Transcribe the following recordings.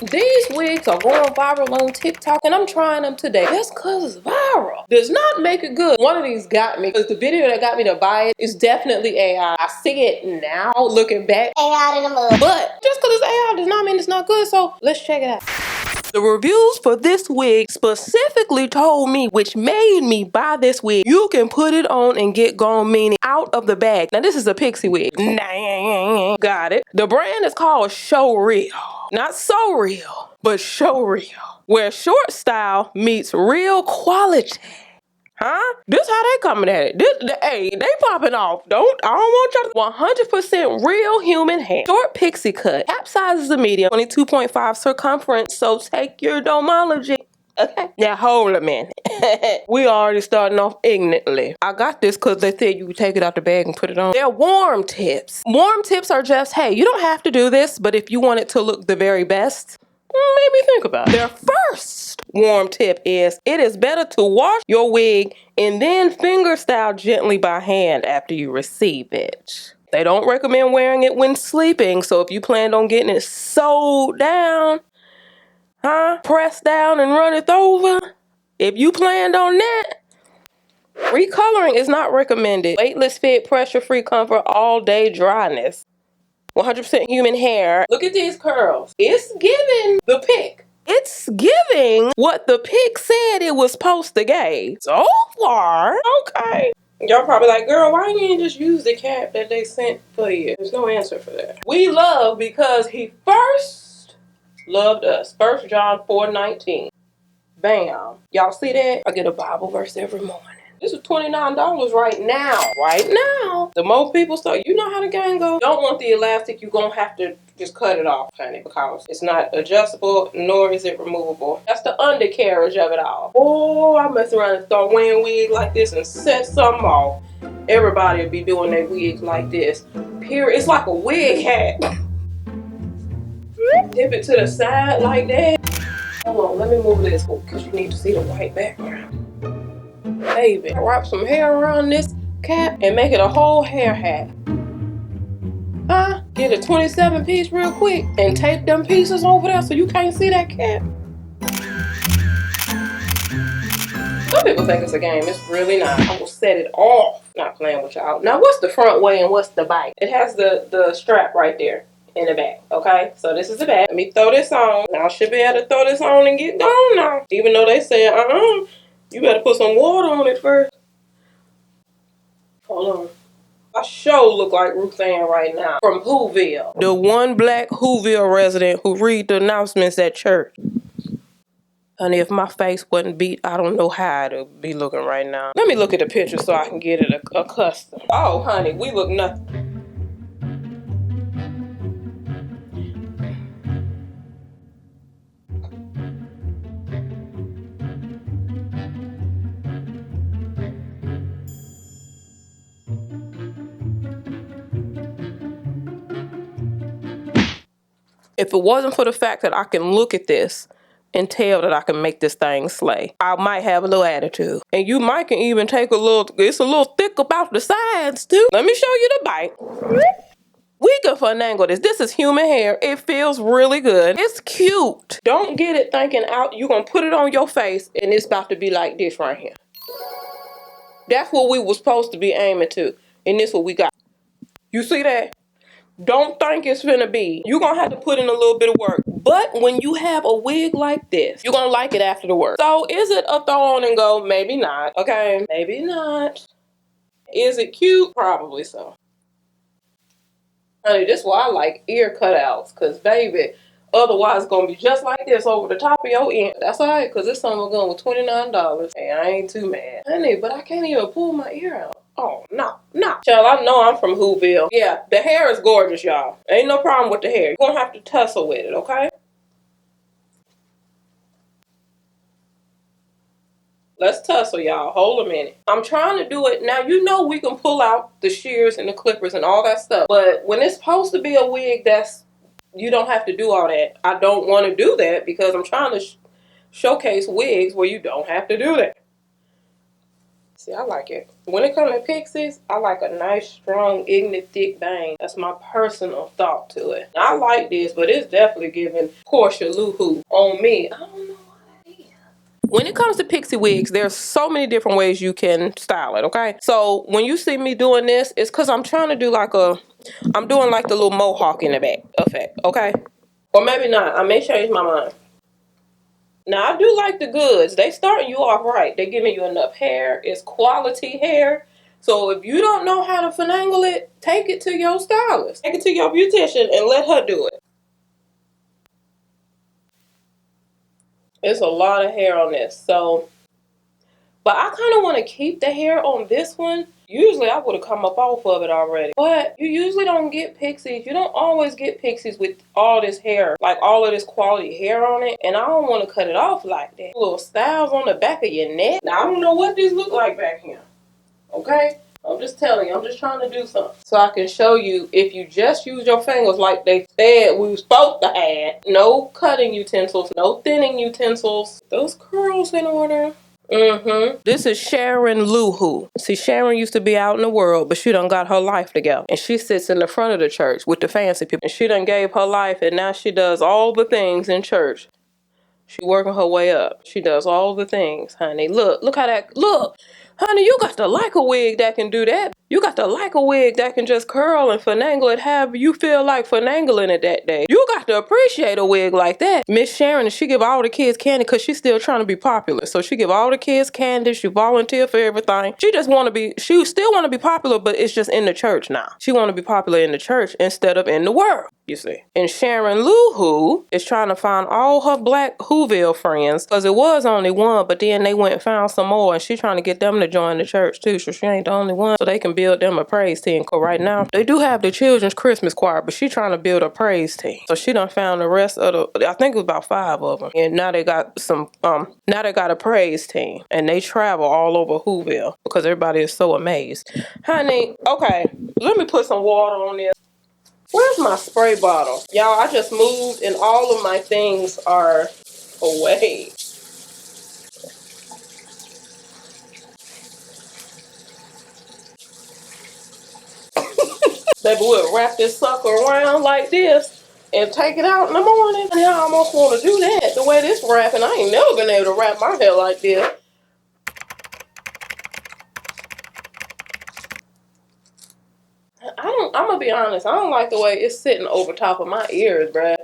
These wigs are going viral on TikTok and I'm trying them today. Just cause it's viral does not make it good. One of these got me because the video that got me to buy it is definitely AI. I see it now looking back. AI in the mud. But just cause it's AI does not mean it's not good, so let's check it out. The reviews for this wig specifically told me, which made me buy this wig, you can put it on and get gone, meaning out of the bag. Now this is a pixie wig. Got it. The brand is called Show Real. Not so real, but show real. Where short style meets real quality. Huh? This how they coming at it. Hey, they popping off. I don't want y'all to 100% real human hair. Short pixie cut. Cap size is a medium. 22.5 circumference. So take your domology. Okay. Now hold a minute. We already starting off ignorantly. I got this because they said you could take it out the bag and put it on. They're warm tips. Warm tips are just, hey, you don't have to do this, but if you want it to look the very best, maybe think about it. Their first warm tip is, it is better to wash your wig and then finger style gently by hand after you receive it. They don't recommend wearing it when sleeping, so if you planned on getting it sewed down, press down and run it over, if you planned on that, recoloring is not recommended. Weightless fit, pressure-free comfort, all-day dryness. 100% human hair. Look at these curls. It's giving the pic. It's giving what the pic said it was supposed to give. So far, okay. Y'all probably like, girl, why you didn't just use the cap that they sent for you? There's no answer for that. We love because he first loved us. 1 John 4:19. Bam. Y'all see that? I get a Bible verse every morning. This is $29 right now. Right now. The more people start, you know how the game goes. Don't want the elastic, you're gonna have to just cut it off, honey, because it's not adjustable, nor is it removable. That's the undercarriage of it all. Oh, I mess around and start wearing wigs like this and set something off. Everybody will be doing their wigs like this. Period. It's like a wig hat. Dip it to the side like that. Hold on, let me move this because you need to see the white background. Baby, wrap some hair around this cap and make it a whole hair hat. Get a 27 piece real quick and tape them pieces over there so you can't see that cap. Some people think it's a game. It's really not. I will set it off. Not playing with y'all. Now, what's the front way and what's the back? It has the strap right there in the back, okay? So this is the back. Let me throw this on. Now I should be able to throw this on and get gone now. Even though they said, you better put some water on it first. Hold on. I sure look like Ruth Ann right now from Whoville. The one black Whoville resident who read the announcements at church. Honey, if my face wasn't beat, I don't know how it'd be looking right now. Let me look at the picture so I can get it accustomed. Oh, honey, we look nothing. If it wasn't for the fact that I can look at this and tell that I can make this thing slay, I might have a little attitude. And you might can even take it's a little thick about the sides too. Let me show you the bite. We can finagle this. This is human hair. It feels really good. It's cute. Don't get it thinking out you're gonna put it on your face and it's about to be like this right here. That's what we were supposed to be aiming to. And this what we got. You see that? Don't think it's finna be. You're gonna have to put in a little bit of work. But when you have a wig like this, you're gonna like it after the work. So is it a throw on and go? Maybe not. Okay, maybe not. Is it cute? Probably so. Honey, this is why I like ear cutouts. Because, baby, otherwise it's gonna be just like this over the top of your ear. That's alright, because this song was going with $29. Hey, I ain't too mad. Honey, but I can't even pull my ear out. Oh, no. Child, I know I'm from Whoville. Yeah, the hair is gorgeous, y'all. Ain't no problem with the hair. You're gonna have to tussle with it, okay? Let's tussle, y'all. Hold a minute. I'm trying to do it. Now, you know we can pull out the shears and the clippers and all that stuff. But when it's supposed to be a wig you don't have to do all that. I don't want to do that because I'm trying to showcase wigs where you don't have to do that. See, I like it. When it comes to pixies, I like a nice, strong, ignorant, thick bang. That's my personal thought to it. I like this, but it's definitely giving Portia Luhu on me. I don't know why that is. When it comes to pixie wigs, there's so many different ways you can style it, okay? So when you see me doing this, it's because I'm trying to do I'm doing like the little mohawk in the back effect, okay? Or maybe not. I may change my mind. Now, I do like the goods. They starting you off right. They're giving you enough hair. It's quality hair. So if you don't know how to finagle it, take it to your stylist. Take it to your beautician and let her do it. It's a lot of hair on this. But I kind of want to keep the hair on this one. Usually I would have come up off of it already. But you usually don't get pixies. You don't always get pixies with all this hair. Like all of this quality hair on it. And I don't want to cut it off like that. Little styles on the back of your neck. Now I don't know what this look like back here. Okay? I'm just telling you. I'm just trying to do something. So I can show you if you just use your fingers like they said we were supposed to have. No cutting utensils. No thinning utensils. Those curls in order. This is Sharon Luhu. See, Sharon used to be out in the world, but she done got her life together. And she sits in the front of the church with the fancy people. And she done gave her life, and now she does all the things in church. She working her way up. She does all the things, honey. Look how look. Honey, you got to like a wig that can do that. You got to like a wig that can just curl and finagle it however you feel like finagling it that day. You got to appreciate a wig like that. Miss Sharon, she give all the kids candy because she's still trying to be popular. So she give all the kids candy. She volunteer for everything. She still want to be popular, but it's just in the church now. She want to be popular in the church instead of in the world, you see. And Sharon Luhu is trying to find all her black Whoville friends because it was only one, but then they went and found some more, and she's trying to get them to join the church too, so she ain't the only one, so they can build them a praise team. Cause right now they do have the children's Christmas choir, but she trying to build a praise team. So she done found the rest of I think it was about 5 of them, and now they got now they got a praise team, and they travel all over Whoville because everybody is so amazed. Honey, okay, let me put some water on this. Where's my spray bottle? Y'all, I just moved and all of my things are away. Baby, we'll wrap this sucker around like this and take it out in the morning. And I almost want to do that the way this wrapping. I ain't never been able to wrap my hair like this. I'm gonna be honest, I don't like the way it's sitting over top of my ears, bruh.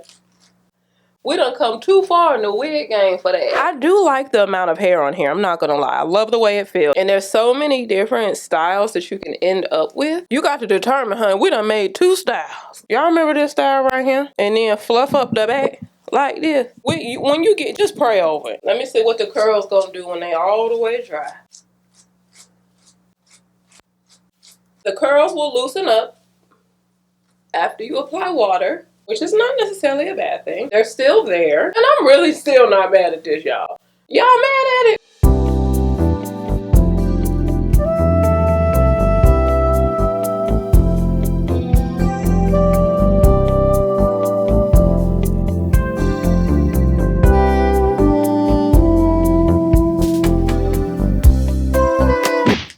We done come too far in the wig game for that. I do like the amount of hair on here. I'm not gonna lie. I love the way it feels. And there's so many different styles that you can end up with. You got to determine, honey, we done made 2 styles. Y'all remember this style right here? And then fluff up the back like this. When you get, just pray over it. Let me see what the curls gonna do when they all the way dry. The curls will loosen up after you apply water, which is not necessarily a bad thing. They're still there. And I'm really still not mad at this, y'all. Y'all mad at it?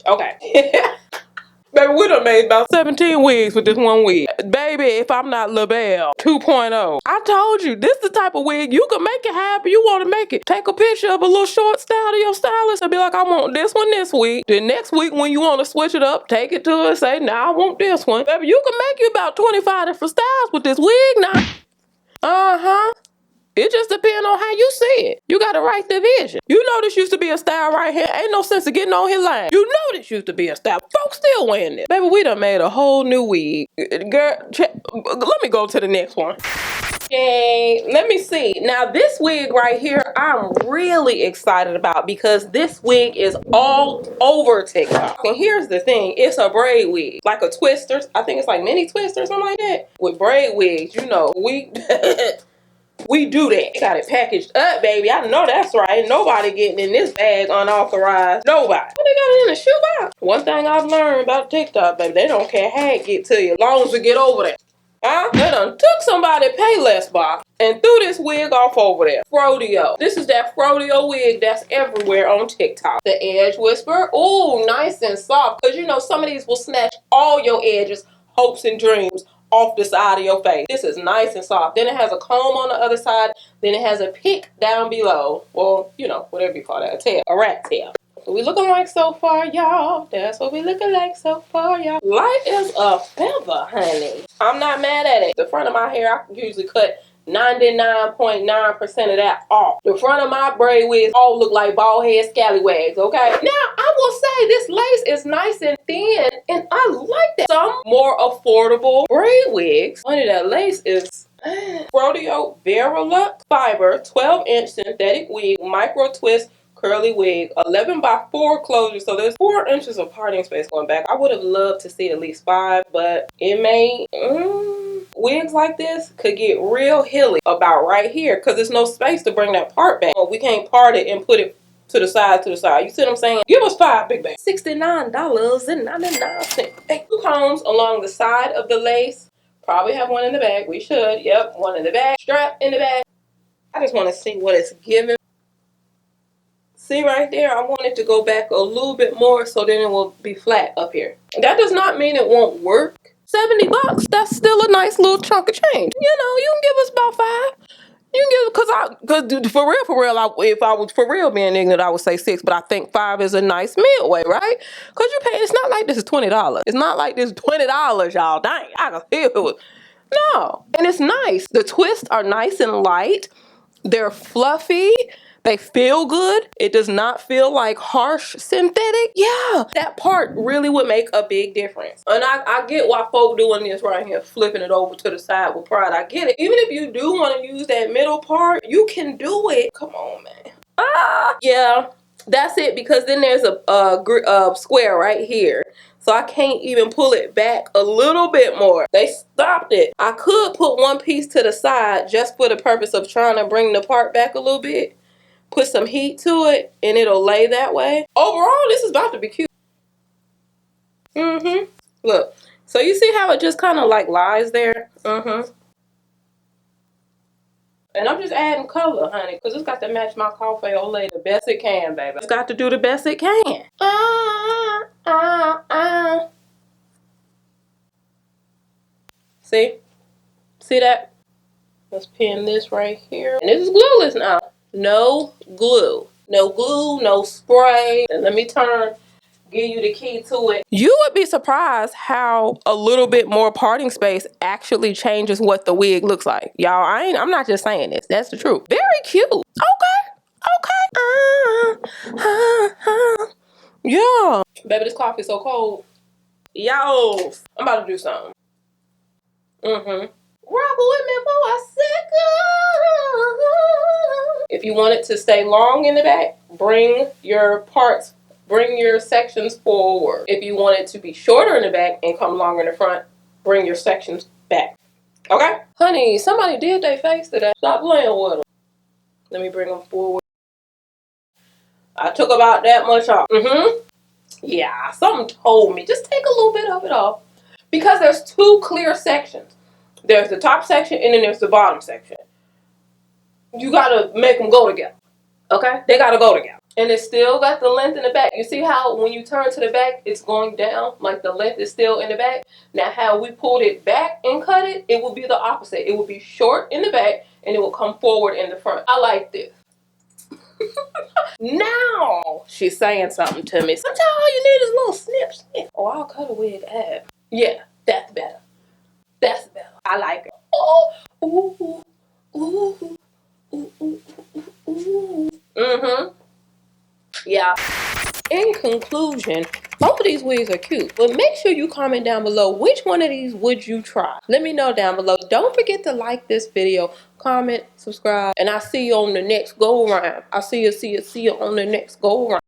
Okay. Baby, we done made about 17 wigs with this one wig. Baby, if I'm not LaBelle 2.0. I told you, this is the type of wig you can make it however you want to make it. Take a picture of a little short style to your stylist and be like, I want this one this week. Then next week when you want to switch it up, take it to her and say, nah, I want this one. Baby, you can make you about 25 different styles with this wig now. Uh-huh. It just depends on how you see it. You gotta write the vision. You know this used to be a style right here. Ain't no sense of getting on his line. You know this used to be a style. Folks still wearing this. Baby, we done made a whole new wig. Girl, let me go to the next one. Okay, let me see. Now this wig right here, I'm really excited about because this wig is all over TikTok. And here's the thing, it's a braid wig. Like a twister. I think it's like mini twister or something like that. With braid wigs, you know, we do that. Got it packaged up, baby. I know that's right. Nobody getting in this bag unauthorized. Nobody. What they got it in a shoebox? One thing I've learned about TikTok, baby, they don't care how it get to you as long as you get over there. Huh? They done took somebody Payless box and threw this wig off over there. Frodeo. This is that Frodeo wig that's everywhere on TikTok. The Edge Whisperer. Ooh, nice and soft. Because you know some of these will snatch all your edges, hopes and dreams off the side of your face. This is nice and soft. Then it has a comb on the other side. Then it has a pick down below. Well, you know, whatever you call that. A tail. A rat tail. What we looking like so far, y'all? That's what we looking like so far, y'all. Light as a feather, honey. I'm not mad at it. The front of my hair, I usually cut 99.9% of that off. The front of my braid wigs all look like bald head scallywags, okay? Now, I will say this lace is nice and thin, and I like that. Some more affordable braid wigs. Honey, that lace is Frodeo Verilux Fiber 12-inch synthetic wig, micro twist curly wig, 11x4 closure, so there's 4 inches of parting space going back. I would have loved to see at least 5, but it may wigs like this could get real hilly about right here because there's no space to bring that part back. We can't part it and put it to the side, You see what I'm saying? Give us 5, big bang. $69.99. Hey, 2 combs along the side of the lace. Probably have one in the back. We should. Yep, one in the back. Strap in the back. I just want to see what it's giving. See right there, I want it to go back a little bit more so then it will be flat up here. That does not mean it won't work. $70, that's still a nice little chunk of change. You know, you can give us about 5. You can give, cause for real, if I was for real being ignorant, I would say 6, but I think 5 is a nice midway, right? Cause you pay, it's not like this is $20. It's not like this is $20, y'all. Dang, I can feel it. No, and it's nice. The twists are nice and light. They're fluffy. They feel good. It does not feel like harsh synthetic. Yeah, that part really would make a big difference. And I get why folk doing this right here, flipping it over to the side with pride. I get it. Even if you do want to use that middle part, you can do it. Come on, man. Yeah, that's it, because then there's a square right here. So I can't even pull it back a little bit more. They stopped it. I could put one piece to the side just for the purpose of trying to bring the part back a little bit. Put some heat to it and it'll lay that way. Overall, this is about to be cute. Look, so you see how it just kind of like lies there? And I'm just adding color, honey, because it's got to match my coffee olay the best it can, baby. It's got to do the best it can. See? See that? Let's pin this right here. And this is glueless now. No glue. No glue, no spray. And let me give you the key to it. You would be surprised how a little bit more parting space actually changes what the wig looks like. Y'all, I'm not just saying this. That's the truth. Very cute. Okay. Yeah. Baby, this coffee is so cold. Yo, I'm about to do something. Rock with me for a second. If you want it to stay long in the back, bring your sections forward. If you want it to be shorter in the back and come longer in the front, bring your sections back. Okay? Honey, somebody did their face today. Stop playing with them. Let me bring them forward. I took about that much off. Yeah, something told me. Just take a little bit of it off. Because there's 2 clear sections. There's the top section and then there's the bottom section. You gotta make them go together. Okay? They gotta go together. And it's still got the length in the back. You see how when you turn to the back, it's going down? Like the length is still in the back? Now how we pulled it back and cut it, it will be the opposite. It will be short in the back and it will come forward in the front. I like this. Now she's saying something to me. Sometimes all you need is a little snip. Oh, I'll cut a wig ab. Yeah, that's better. That's better. I like it. Oh, ooh, ooh, ooh, ooh, ooh, ooh. Yeah. In conclusion, both of these wigs are cute, but make sure you comment down below which one of these would you try. Let me know down below. Don't forget to like this video, comment, subscribe, and I'll see you on the next go around. I'll see you on the next go around.